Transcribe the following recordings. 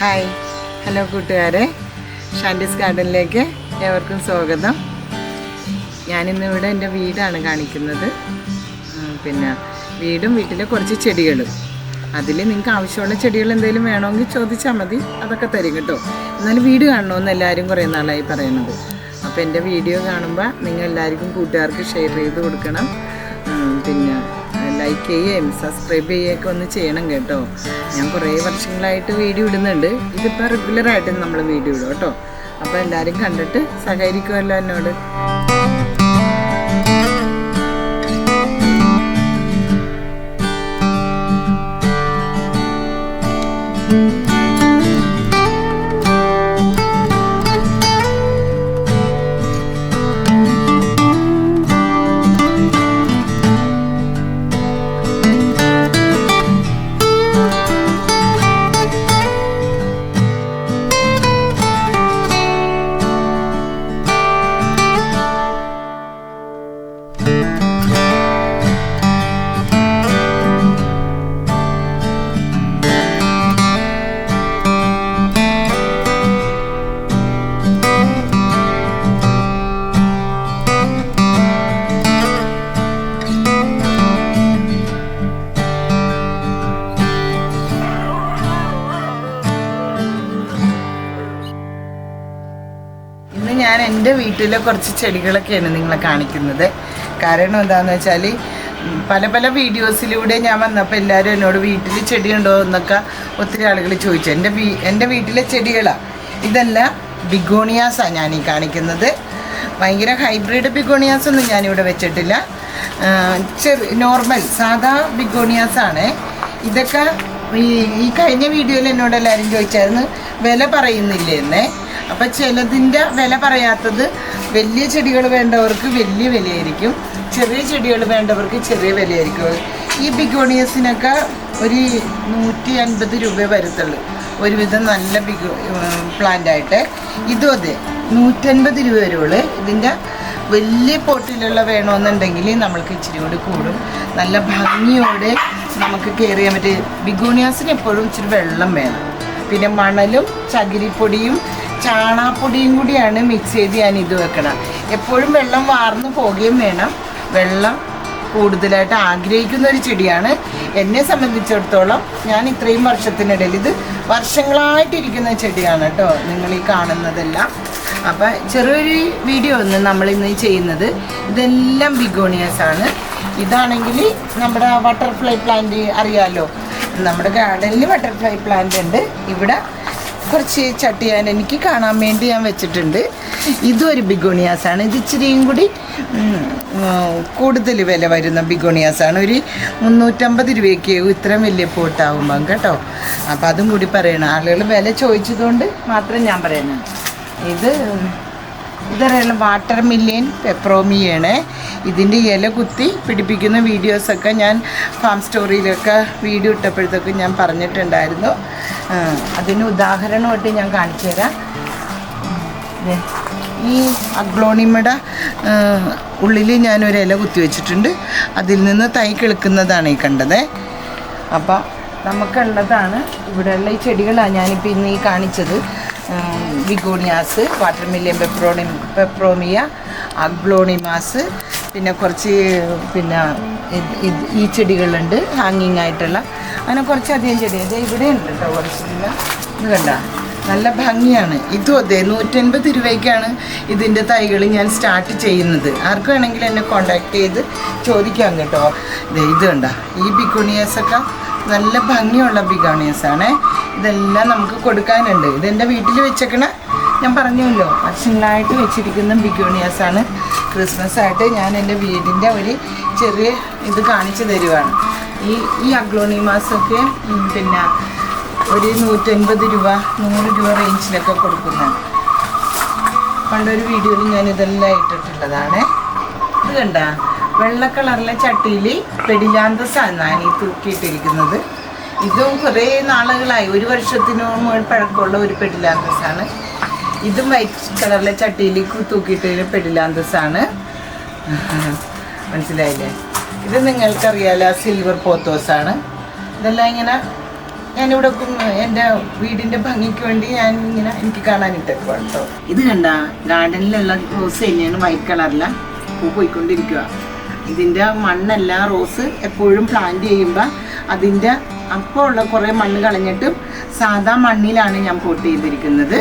Hi hello കൂട്ടുകാരെ, ഷാൻഡീസ് ഗാർഡനിലേക്ക് ഏവർക്കും സ്വാഗതം. ഞാനിന്നിവിടെ എൻ്റെ വീടാണ് കാണിക്കുന്നത്. പിന്നെ വീടും വീട്ടിലെ കുറച്ച് ചെടികളും. അതിൽ നിങ്ങൾക്ക് ആവശ്യമുള്ള ചെടികൾ എന്തെങ്കിലും വേണമെങ്കിൽ ചോദിച്ചാൽ മതി, അതൊക്കെ തരും കേട്ടോ. എന്നാലും വീട് കാണണമെന്ന് എല്ലാവരും കുറേ നാളായി പറയുന്നത്. അപ്പോൾ എൻ്റെ വീഡിയോ കാണുമ്പോൾ നിങ്ങൾ എല്ലാവർക്കും കൂട്ടുകാർക്ക് ഷെയർ ചെയ്ത് കൊടുക്കണം. പിന്നെ ലൈക്ക് ചെയ്യുകയും സബ്സ്ക്രൈബ് ചെയ്യുകയൊക്കെ ഒന്ന് ചെയ്യണം കേട്ടോ. ഞാൻ കുറേ വർഷങ്ങളായിട്ട് വീഡിയോ ഇടുന്നുണ്ട്. ഇതിപ്പോൾ റെഗുലറായിട്ട് നമ്മൾ വീഡിയോ ഇടും കേട്ടോ. അപ്പോൾ എല്ലാവരും കണ്ടിട്ട് സഹകരിക്കുമല്ലോ എന്നോട്. ഞാൻ എൻ്റെ വീട്ടിലെ കുറച്ച് ചെടികളൊക്കെയാണ് നിങ്ങളെ കാണിക്കുന്നത്. കാരണം എന്താണെന്ന് വെച്ചാൽ പല പല വീഡിയോസിലൂടെ ഞാൻ വന്നപ്പോൾ എല്ലാവരും എന്നോട് വീട്ടിൽ ചെടിയുണ്ടോ എന്നൊക്കെ ഒത്തിരി ആളുകൾ ചോദിച്ചു. എൻ്റെ വീട്ടിലെ ചെടികളാണ് ഇതെല്ലാം. ബിഗോണിയാസാണ് ഞാൻ ഈ കാണിക്കുന്നത്. ഭയങ്കര ഹൈബ്രിഡ് ബിഗോണിയാസൊന്നും ഞാനിവിടെ വെച്ചിട്ടില്ല. നോർമൽ സാധാ ബിഗോണിയാസാണ് ഇതൊക്കെ. ഈ കഴിഞ്ഞ വീഡിയോയിൽ എന്നോട് എല്ലാവരും ചോദിച്ചായിരുന്നു വില പറയുന്നില്ലേ എന്നേ. അപ്പം ചിലതിൻ്റെ വില പറയാത്തത് വലിയ ചെടികൾ വേണ്ടവർക്ക് വലിയ വിലയായിരിക്കും, ചെറിയ ചെടികൾ വേണ്ടവർക്ക് ചെറിയ വിലയായിരിക്കും. ഈ ബിഗോണിയസിനൊക്കെ ഒരു 150 രൂപ വരത്തുള്ളൂ ഒരുവിധം നല്ല പ്ലാന്റായിട്ട്. ഇതും അതെ 150 രൂപ വരുള്ളൂ. ഇതിൻ്റെ വലിയ പോട്ടിലുള്ള വേണമെന്നുണ്ടെങ്കിൽ നമ്മൾക്ക് ഇച്ചിരി കൂടി കൂടും. നല്ല ഭംഗിയോടെ നമുക്ക് കെയർ ചെയ്യാൻ പറ്റും. ബിഗോണിയാസിന് എപ്പോഴും ഇച്ചിരി വെള്ളം വേണം. പിന്നെ മണലും ചകിരിപ്പൊടിയും ചാണാപ്പൊടിയും കൂടിയാണ് മിക്സ് ചെയ്ത് ഞാൻ ഇത് വെക്കണം. എപ്പോഴും വെള്ളം വാർന്നു പോവുകയും വേണം. വെള്ളം കൂടുതലായിട്ട് ആഗ്രഹിക്കുന്ന ഒരു ചെടിയാണ്. എന്നെ സംബന്ധിച്ചിടത്തോളം ഞാൻ ഇത്രയും വർഷത്തിനിടയിൽ ഇത് വർഷങ്ങളായിട്ടിരിക്കുന്ന ചെടിയാണ് കേട്ടോ നിങ്ങൾ ഈ കാണുന്നതെല്ലാം. അപ്പം ചെറിയൊരു വീഡിയോ ഒന്ന് നമ്മളിന്ന് ചെയ്യുന്നത്. ഇതെല്ലാം ബിഗോണിയാസാണ്. ഇതാണെങ്കിൽ നമ്മുടെ ബട്ടർഫ്ലൈ പ്ലാന്റ് അറിയാമല്ലോ. നമ്മുടെ ഗാർഡനിൽ ബട്ടർഫ്ലൈ പ്ലാന്റ് ഉണ്ട്. ഇവിടെ കുറച്ച് ചട്ടി എനിക്ക് കാണാൻ വേണ്ടി ഞാൻ വെച്ചിട്ടുണ്ട്. ഇതും ഒരു ബിഗോണിയാസാണ്. ഇത് ഇച്ചിരിയും കൂടി കൂടുതൽ വില വരുന്ന ബിഗോണിയാസാണ്. ഒരു 350 രൂപയ്ക്ക് ഇത്രയും വലിയ പോട്ടാകുമ്പം കേട്ടോ. അപ്പം അതും കൂടി പറയണം. ആളുകൾ വില ചോദിച്ചതുകൊണ്ട് മാത്രം ഞാൻ പറയണം. ഇതറിയാം വാട്ടർ മില്യൻ പെപ്രോമിയാണ്. ഇതിൻ്റെ ഇല കുത്തി പിടിപ്പിക്കുന്ന വീഡിയോസൊക്കെ ഞാൻ ഫാം സ്റ്റോറിയിലൊക്കെ വീഡിയോ ഇട്ടപ്പോഴത്തേക്കും ഞാൻ പറഞ്ഞിട്ടുണ്ടായിരുന്നു. അതിന് ഉദാഹരണമായിട്ട് ഞാൻ കാണിച്ചു തരാം. ഈ അഗ്ലോണിമയുടെ ഉള്ളിൽ ഞാനൊരു ഇല കുത്തി വെച്ചിട്ടുണ്ട്. അതിൽ നിന്ന് തൈ കിളുക്കുന്നതാണ് ഈ കണ്ടത്. അപ്പം നമുക്കുള്ളതാണ് ഇവിടെയുള്ള ഈ ചെടികളാണ് ഞാനിപ്പോൾ ഇന്ന് ഈ കാണിച്ചത്. Begonias, water million peperomia, aglaonemas, പിന്നെ കുറച്ച് ഈ ചെടികളുണ്ട് ഹാങ്ങിങ് ആയിട്ടുള്ള. അങ്ങനെ കുറച്ചധികം ചെടി ഇവിടെ ഉണ്ട് കേട്ടോ. കുറച്ചില്ല ഇത് കണ്ട നല്ല ഭംഗിയാണ്. ഇതും അതെ 150 രൂപയ്ക്കാണ് ഇതിൻ്റെ തൈകൾ ഞാൻ സ്റ്റാർട്ട് ചെയ്യുന്നത്. ആർക്ക് വേണമെങ്കിലും എന്നെ കോണ്ടാക്ട് ചെയ്ത് ചോദിക്കാം കേട്ടോ. ഇത് കണ്ട ഈ ബിഗോണിയാസൊക്കെ നല്ല ഭംഗിയുള്ള ബിഗോണിയാസാണ്. ഇതെല്ലാം നമുക്ക് കൊടുക്കാനുണ്ട്. ഇതെൻ്റെ വീട്ടിൽ വെച്ചേക്കണ ഞാൻ പറഞ്ഞല്ലോ വർഷങ്ങളായിട്ട് വെച്ചിരിക്കുന്ന ബിഗോണിയാസാണ്. ക്രിസ്മസ് ആയിട്ട് ഞാൻ എൻ്റെ വീടിൻ്റെ ഒരു ചെറിയ ഇത് കാണിച്ചു തരുവാണ്. ഈ അഗ്ലോണിമാസൊക്കെ പിന്നെ ഒരു 150 രൂപ 100 രൂപ റേഞ്ചിലൊക്കെ കൊടുക്കുന്നതാണ്. പണ്ടൊരു വീഡിയോയിൽ ഞാൻ ഇതെല്ലാം ഇട്ടിട്ടുള്ളതാണ്. ഇത് കണ്ട വെള്ള കളറിലെ ചട്ടിയിൽ പെഡിലാന്തസാണ് ഞാൻ ഈ തൂക്കിയിട്ടിരിക്കുന്നത്. ഇതും കുറേ നാളുകളായി, 1 വർഷത്തിന് മുകളിൽ പഴക്കമുള്ള ഒരു പെഡിലാന്തസാണ്. ഇതും വൈറ്റ് കളറിലെ ചട്ടിയിൽ തൂക്കിയിട്ടൊരു പെഡിലാന്തസാണ്. മനസ്സിലായില്ലേ? ഇത് നിങ്ങൾക്കറിയാലോ സിൽവർ പോത്തോസാണ്. ഇതെല്ലാം ഇങ്ങനെ ഞാനിവിടെ എൻ്റെ വീടിൻ്റെ ഭംഗിക്ക് വേണ്ടി ഞാൻ ഇങ്ങനെ എനിക്ക് കാണാനിട്ടേക്കുക കേട്ടോ. ഇത് കണ്ട ഗാർഡനിലുള്ള റോസ് തന്നെയാണ്, വൈറ്റ് കളറില പൂ പോയിക്കൊണ്ടിരിക്കുക. ഇതിൻ്റെ മണ്ണല്ല, റോസ് എപ്പോഴും പ്ലാന്റ് ചെയ്യുമ്പോൾ അതിൻ്റെ അപ്പോൾ ഉള്ള കുറേ മണ്ണ് കളഞ്ഞിട്ടും സാധാ മണ്ണിലാണ് ഞാൻ പോട്ട് ചെയ്തിരിക്കുന്നത്.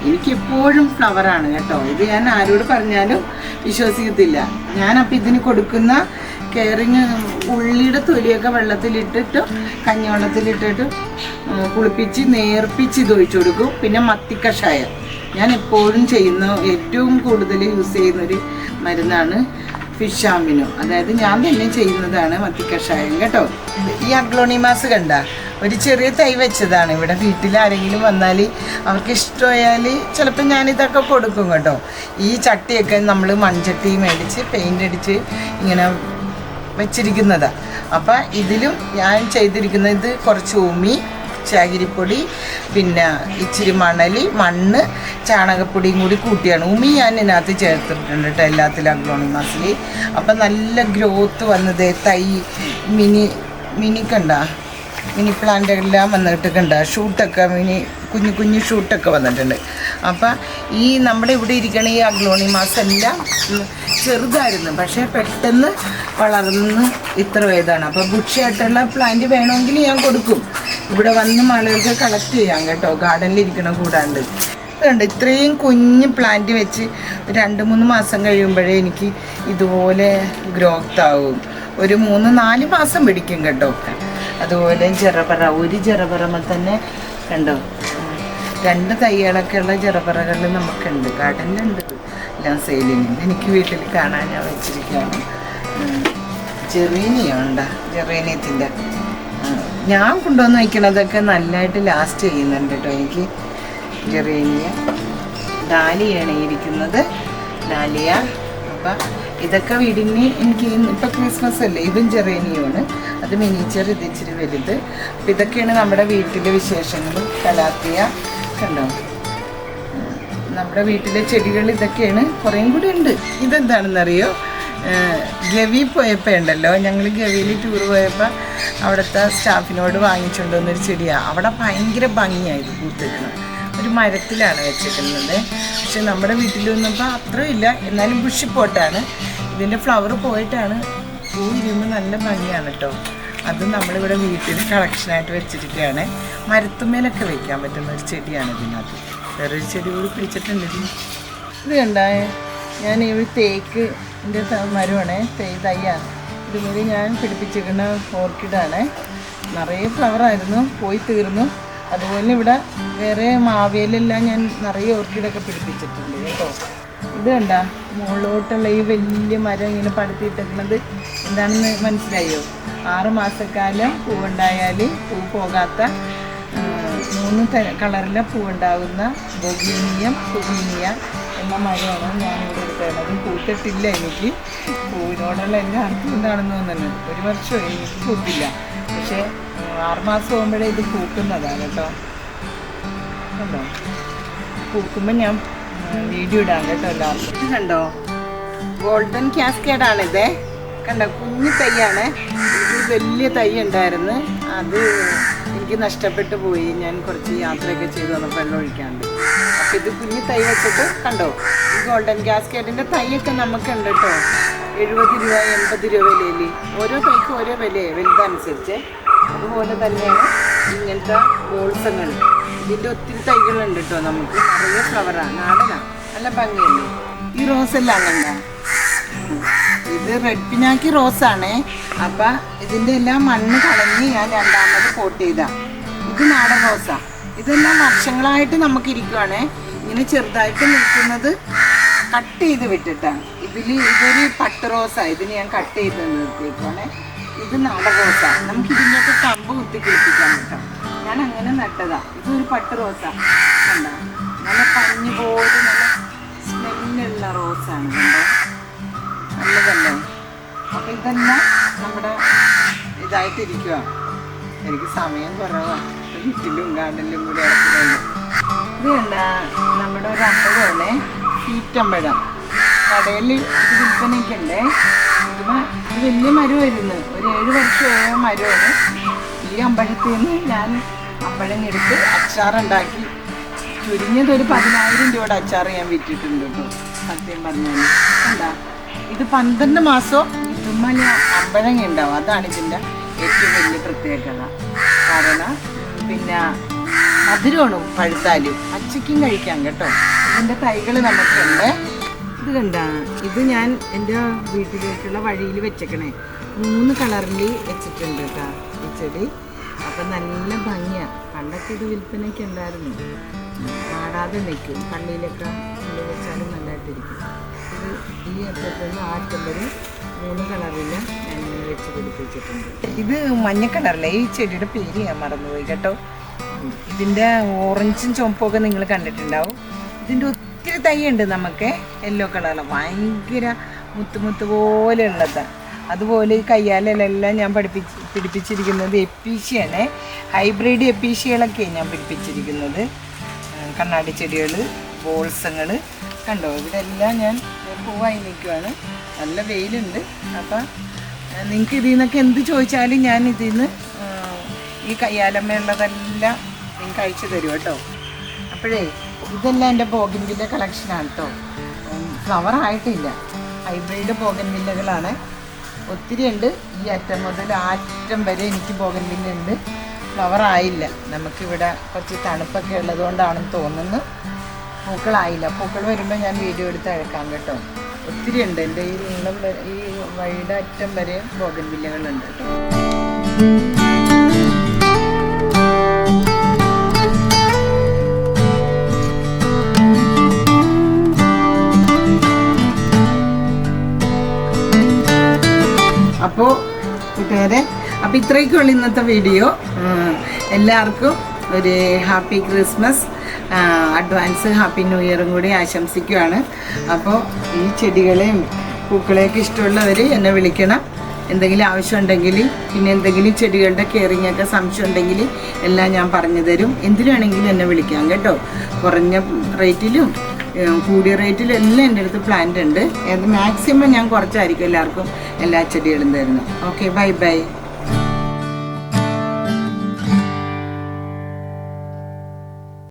എനിക്കെപ്പോഴും ഫ്ലവറാണ് കേട്ടോ. ഇത് ഞാൻ ആരോട് പറഞ്ഞാലും വിശ്വസിക്കത്തില്ല. ഞാനപ്പോൾ ഇതിന് കൊടുക്കുന്ന കെയറിങ് ഉള്ളിയുടെ തൊലിയൊക്കെ വെള്ളത്തിലിട്ടിട്ട് കഞ്ഞിവെള്ളത്തിലിട്ടിട്ട് കുളിപ്പിച്ച് നേർപ്പിച്ച് ഇത് ഒഴിച്ചു കൊടുക്കും. പിന്നെ മത്തിക്കഷായം ഞാൻ എപ്പോഴും ചെയ്യുന്ന ഏറ്റവും കൂടുതൽ യൂസ് ചെയ്യുന്നൊരു മരുന്നാണ് ഫിഷാമിനോ, അതായത് ഞാൻ തന്നെ ചെയ്യുന്നതാണ് മത്തിക്കഷായം കേട്ടോ. ഈ അഗ്ലോണിമാസ് കണ്ട ഒരു ചെറിയ തൈ വെച്ചതാണ്. ഇവിടെ വീട്ടിൽ ആരെങ്കിലും വന്നാൽ അവർക്ക് ഇഷ്ടമായാൽ ചിലപ്പോൾ ഞാനിതൊക്കെ കൊടുക്കും കേട്ടോ. ഈ ചട്ടിയൊക്കെ നമ്മൾ മൺചട്ടി മേടിച്ച് പെയിൻ്റ് അടിച്ച് ഇങ്ങനെ വെച്ചിരിക്കുന്നതാണ്. അപ്പം ഇതിലും ഞാൻ ചെയ്തിരിക്കുന്നത് ഇത് കുറച്ച് ഉമി, ചകിരിപ്പൊടി, പിന്നെ ഇച്ചിരി മണ്ണ്, ചാണകപ്പൊടിയും കൂടി കൂട്ടിയാണ്. ഉമി ഞാൻ ഇതിനകത്ത് ചേർത്തിട്ടുണ്ട് കേട്ടോ എല്ലാത്തിലും അഗ്ലോണിമാസിൽ. അപ്പം നല്ല ഗ്രോത്ത് വന്നത് തൈ മിനി കണ്ട മിനി പ്ലാന്റ് എല്ലാം വന്നിട്ട് കണ്ട ഷൂട്ടൊക്കെ കുഞ്ഞു കുഞ്ഞു ഷൂട്ടൊക്കെ വന്നിട്ടുണ്ട്. അപ്പം ഈ നമ്മുടെ ഇവിടെ ഇരിക്കണ ഈ അഗ്ലോണിമാസ് എല്ലാം ചെറുതായിരുന്നു, പക്ഷേ പെട്ടെന്ന് വളർന്ന് ഇത്ര വലുതാണ്. അപ്പോൾ ബുഷിയായിട്ടുള്ള പ്ലാന്റ് വേണമെങ്കിൽ ഞാൻ കൊടുക്കും. ഇവിടെ വന്ന് ആളുകൾക്ക് കളക്ട് ചെയ്യാം കേട്ടോ, ഗാർഡനിലിരിക്കണ കൂടാണ്ട്. അതുകൊണ്ട് ഇത്രയും കുഞ്ഞ് പ്ലാന്റ് വെച്ച് 2-3 മാസം കഴിയുമ്പോഴേ എനിക്ക് ഇതുപോലെ ഗ്രോത്ത് ആവും. ഒരു 3-4 മാസം പിടിക്കും കേട്ടോ. അതുപോലെ ജറപറ, ഒരു ജറപറമ തന്നെ കണ്ടോ 2 തൈകളൊക്കെ ഉള്ള ജറപറകൾ നമുക്കുണ്ട്, ഗാർഡനിലുണ്ട്. എല്ലാം സെയിലിങ് എനിക്ക് വീട്ടിൽ കാണാൻ ഞാൻ വെച്ചിരിക്കുകയാണ്. ജെറേനിയുണ്ടോ, ജെറേനിയത്തിൻ്റെ ഞാൻ കൊണ്ടുവന്ന് വയ്ക്കണതൊക്കെ നല്ലതായിട്ട് ലാസ്റ്റ് ചെയ്യുന്നുണ്ട് കേട്ടോ. എനിക്ക് ജെറേനിയ, ഡാലിയാണ് ഇരിക്കുന്നത്, ഡാലിയ. അപ്പം ഇതൊക്കെ വീടിന് എനിക്ക് ഇപ്പം ക്രിസ്മസ് അല്ലേ, ഇതും ജെറേനിയുമാണ്. അത് മിനിച്ചർ, ഇത് ഇച്ചിരി വലുത്. അപ്പം ഇതൊക്കെയാണ് നമ്മുടെ വീട്ടിലെ വിശേഷങ്ങൾ. കലാത്തിയ കണ്ടോ, നമ്മുടെ വീട്ടിലെ ചെടികൾ ഇതൊക്കെയാണ്. കുറേയും കൂടി ഉണ്ട്. ഇതെന്താണെന്നറിയോ, ഗവി പോയപ്പോൾ ഉണ്ടല്ലോ, ഞങ്ങൾ ഗവിയിൽ ടൂർ പോയപ്പോൾ അവിടുത്തെ സ്റ്റാഫിനോട് വാങ്ങിച്ചുകൊണ്ട് വന്നൊരു ചെടിയാണ്. അവിടെ ഭയങ്കര ഭംഗിയായത് പൂത്തിരിക്കുന്നത്. ഒരു മരത്തിലാണ് വെച്ചിരിക്കുന്നത്. പക്ഷെ നമ്മുടെ വീട്ടിൽ വന്നപ്പോൾ അത്രയില്ല, എന്നാലും ബുഷിപ്പോട്ടാണ്. ഇതിൻ്റെ ഫ്ലവർ പോയിട്ടാണ് പൂ ഇരുമ്പോൾ നല്ല ഭംഗിയാണ് കേട്ടോ. അത് നമ്മളിവിടെ വീട്ടിൽ കളക്ഷനായിട്ട് വെച്ചിരിക്കുകയാണ്. മരത്തുമേലൊക്കെ വെക്കാൻ പറ്റുന്ന ഒരു ചെടിയാണ് ഇതിനകത്ത്. വേറൊരു ചെടി കൂടി പിടിച്ചിട്ടുണ്ട്. ഇത് കണ്ടായേ, ഞാൻ ഈ തേക്കിൻ്റെ മരമാണ്, തൈയാണ്. ഇതുപോലെ ഞാൻ പിടിപ്പിച്ചിരിക്കുന്ന ഓർക്കിഡാണ്. നിറയെ ഫ്ലവറായിരുന്നു, പോയി തീർന്നു. അതുപോലെ ഇവിടെ വേറെ മാവേലെല്ലാം ഞാൻ നിറയെ ഓർക്കിഡൊക്കെ പിടിപ്പിച്ചിട്ടുണ്ട് കേട്ടോ. ഇത് കണ്ട മുകളിലോട്ടുള്ള ഈ വലിയ മരം ഇങ്ങനെ പടുത്തിയിട്ടിരിക്കുന്നത് എന്താണെന്ന് മനസ്സിലായോ? 6 മാസക്കാലം പൂവുണ്ടായാൽ പൂ പോകാത്ത 3 കളറിലെ പൂവുണ്ടാകുന്ന ബൊഗീനിയ എന്ന മരമാണ് ഞാനിവിടെ എടുക്കുന്നത്. പൂത്തിട്ടില്ല എനിക്ക്. പൂവിനോടുള്ള എൻ്റെ അർത്ഥം എന്താണെന്ന് തോന്നുന്നു. 1 വർഷം എനിക്ക് പൂത്തില്ല, പക്ഷേ 6 മാസം ആകുമ്പോഴേ ഇത് പൂക്കുന്നതാണ് കേട്ടോ. കണ്ടോ, പൂക്കുമ്പോൾ ഞാൻ വീഡിയോ ഇടാം കേട്ടോ എല്ലാവർക്കും. ഇത് കണ്ടോ, ഗോൾഡൻ കാസ്കേഡാണിത്. കണ്ടോ, കുഞ്ഞു തൈയാണ്. ഇത് വലിയ തൈ ഉണ്ടായിരുന്നു, അത് എനിക്ക് നഷ്ടപ്പെട്ടു പോയി. ഞാൻ കുറച്ച് യാത്രയൊക്കെ ചെയ്ത് വന്നപ്പോൾ വെള്ളം ഒഴിക്കാണ്ട്. അപ്പോൾ ഇത് കുഞ്ഞു തൈ വെച്ചിട്ട് കണ്ടോ, ഈ ഗോൾഡൻ കാസ്കേഡിൻ്റെ തൈയൊക്കെ നമുക്കുണ്ട് കേട്ടോ. 70 രൂപ 80 രൂപ വിലയിൽ. ഓരോ തൈക്കും ഓരോ വിലയെ വലുതനുസരിച്ച്. അതുപോലെ തന്നെയാണ് ഇങ്ങനത്തെ ബോൾസങ്ങൾ. ഇതിൻ്റെ ഒത്തിരി തൈകളുണ്ട് കേട്ടോ. നമുക്ക് നിറയെ ഫ്ലവറാണ്, നാടനാണ്, നല്ല ഭംഗിയല്ലേ. ഈ റോസെല്ലാം കണ്ട, ഇത് റെഡ് പിനാക്കി റോസാണേ. അപ്പം ഇതിൻ്റെ എല്ലാം മണ്ണ് കളഞ്ഞ് ഞാൻ 2ാമത് പോട്ട് ചെയ്താ. ഇത് നാടൻ റോസാ. ഇതെല്ലാം വർഷങ്ങളായിട്ട് നമുക്കിരിക്കുവാണേ. ഇങ്ങനെ ചെറുതായിട്ട് നിൽക്കുന്നത് കട്ട് ചെയ്ത് വിട്ടിട്ടാണ്. ഇതൊരു പട്ട് റോസാണ്. ഇതിന് ഞാൻ കട്ട് ചെയ്ത് നിർത്തിയേക്കുവാണേ. ഇത് നാടൻ റോസാണ്. നമുക്ക് ഇതിൻ്റെയൊക്കെ കമ്പ് കുത്തി കിളിപ്പിക്കാൻ പറ്റും. ഞാൻ അങ്ങനെ നട്ടതാ. ഇതൊരു പട്ട് റോസാണ്. കണ്ടോ, നല്ല പഞ്ഞി പോലെ നല്ല സ്മെല്ലുള്ള റോസാണ്. കണ്ടോ, നല്ലതല്ലേ. അപ്പം ഇതെല്ലാം നമ്മുടെ ഇതായിട്ടിരിക്കുക. എനിക്ക് സമയം കുറവാണ്, വീട്ടിലും ഗാർഡനിലും കൂടി ഇറക്കുന്നത്. ഇത് കണ്ട നമ്മുടെ ഒരു അമ്പഴമല്ലേ, ഈറ്റമ്പഴം. കടയിൽ ഇത് വിൽപ്പനയ്ക്കുണ്ടേ. ഇത് വലിയ മരമായിരുന്നു, ഒരു 7 വർഷമായ മരമാണ്. ഈ അമ്പഴത്തിൽ നിന്ന് ഞാൻ അമ്പഴങ്ങ എടുത്ത് അച്ചാറുണ്ടാക്കി ചുരുങ്ങിയതൊരു 10,000 രൂപയുടെ അച്ചാർ ഞാൻ വിറ്റിട്ടുണ്ട് കേട്ടോ. സത്യം പറഞ്ഞാൽ എന്താ ഇത് 12 മാസവും ചുമ്മാ അമ്പഴങ്ങ ഉണ്ടാവും. അതാണ് ഇതിൻ്റെ ഏറ്റവും വലിയ പ്രത്യേകത. കാരണം പിന്നെ മധുരമാണ് പഴുത്താലും പച്ചയ്ക്കും കഴിക്കാം കേട്ടോ. ഇതിൻ്റെ തൈകൾ നമുക്കുണ്ട്. ഇത് കണ്ട ഇത് ഞാൻ എൻ്റെ വീട്ടിലേക്കുള്ള വഴിയിൽ വെച്ചേക്കണേ 3 കളറിൽ വെച്ചിട്ടുണ്ട് കേട്ടോ ഈ ചെടി. അപ്പം നല്ല ഭംഗിയാണ്. പണ്ടൊക്കെ ഇത് വിൽപ്പനയ്ക്ക് ഉണ്ടായിരുന്നു. പാടാതെ നിൽക്കും. പള്ളിയിലൊക്കെ വെച്ചാലും നല്ലതായിട്ടിരിക്കും. ഇത് ഈ അറ്റത്തുനിന്ന് ആ അറ്റം വരെ 3 കളറിൽ ഞാൻ വെച്ച് പിടിപ്പിച്ചിട്ടുണ്ട്. ഇത് മഞ്ഞ കളറിലെ ഈ ചെടിയുടെ പേര് ഞാൻ മറന്നുപോയി കേട്ടോ. ഇതിൻ്റെ ഓറഞ്ചും ചുവപ്പൊക്കെ നിങ്ങൾ കണ്ടിട്ടുണ്ടാവും. ഇതിൻ്റെ ഒത്തിരി തൈ ഉണ്ട് നമുക്ക്. യെല്ലോ കളറിൽ ഭയങ്കര മുത്ത് പോലെയുള്ളത്. അതുപോലെ ഈ കയ്യാലെല്ലാം ഞാൻ പിടിപ്പിച്ചിരിക്കുന്നത് എപ്പീഷ്യയാണ്. ഹൈബ്രിഡ് എപ്പീഷ്യകളൊക്കെ ഞാൻ പിടിപ്പിച്ചിരിക്കുന്നത്. കണ്ണാടി ചെടികൾ, ബോൾസങ്ങൾ കണ്ടോ. ഇവിടെ എല്ലാം ഞാൻ പൂവായി നിൽക്കുകയാണ്. നല്ല വെയിലുണ്ട്. അപ്പം നിങ്ങൾക്ക് ഇതിൽ നിന്നൊക്കെ എന്ത് ചോദിച്ചാലും ഞാൻ ഇതിൽ നിന്ന് ഈ കയ്യാലമ്മയുള്ളതെല്ലാം നിങ്ങൾക്ക് അയച്ചു തരും കേട്ടോ. അപ്പോഴേ ഇതെല്ലാം എൻ്റെ ബോഗൻവില്ല കളക്ഷനാണ് കേട്ടോ. ഫ്ലവർ ആയിട്ടില്ല. ഹൈബ്രിഡ് ബോഗൻവില്ലകളാണ്. ഒത്തിരി ഉണ്ട്. ഈ അറ്റം മുതൽ ആ അറ്റം വരെ എനിക്ക് ബോഗൻവില്ല ഉണ്ട്. ഫ്ലവർ ആയില്ല. നമുക്കിവിടെ കുറച്ച് തണുപ്പൊക്കെ ഉള്ളതുകൊണ്ടാണെന്ന് തോന്നുന്നു പൂക്കളായില്ല. പൂക്കൾ വരുമ്പോൾ ഞാൻ വീഡിയോ എടുത്ത് അഴക്കാം കേട്ടോ. ഒത്തിരി ഉണ്ട്. എൻ്റെ ഈ നീളം ഈ വഴിയുടെ അറ്റം വരെ ബോഗൻവില്ലകളുണ്ട് കേട്ടോ. അപ്പോൾ കൂട്ടുകാരെ, അപ്പോൾ ഇത്രയൊക്കെയുള്ള ഇന്നത്തെ വീഡിയോ. എല്ലാവർക്കും ഒരു happy Christmas, advance happy new ഇയറും കൂടി ആശംസിക്കുകയാണ്. അപ്പോൾ ഈ ചെടികളെയും പൂക്കളെയൊക്കെ ഇഷ്ടമുള്ളവർ എന്നെ വിളിക്കണം. എന്തെങ്കിലും ആവശ്യമുണ്ടെങ്കിൽ, പിന്നെ എന്തെങ്കിലും ചെടികളുടെ കെയറിങ് ഒക്കെ സംശയം ഉണ്ടെങ്കിൽ എല്ലാം ഞാൻ പറഞ്ഞു തരും. എന്തിനാണെങ്കിലും എന്നെ വിളിക്കാം കേട്ടോ. കുറഞ്ഞ റേറ്റിലും കൂടിയ റേറ്റിലും എല്ലാം എൻ്റെ അടുത്ത് പ്ലാന്റ് ഉണ്ട്. മാക്സിമം ഞാൻ കുറച്ചായിരിക്കും എല്ലാവർക്കും എല്ലാ ചെടികളും തരുന്നത്. Okay, bye bye.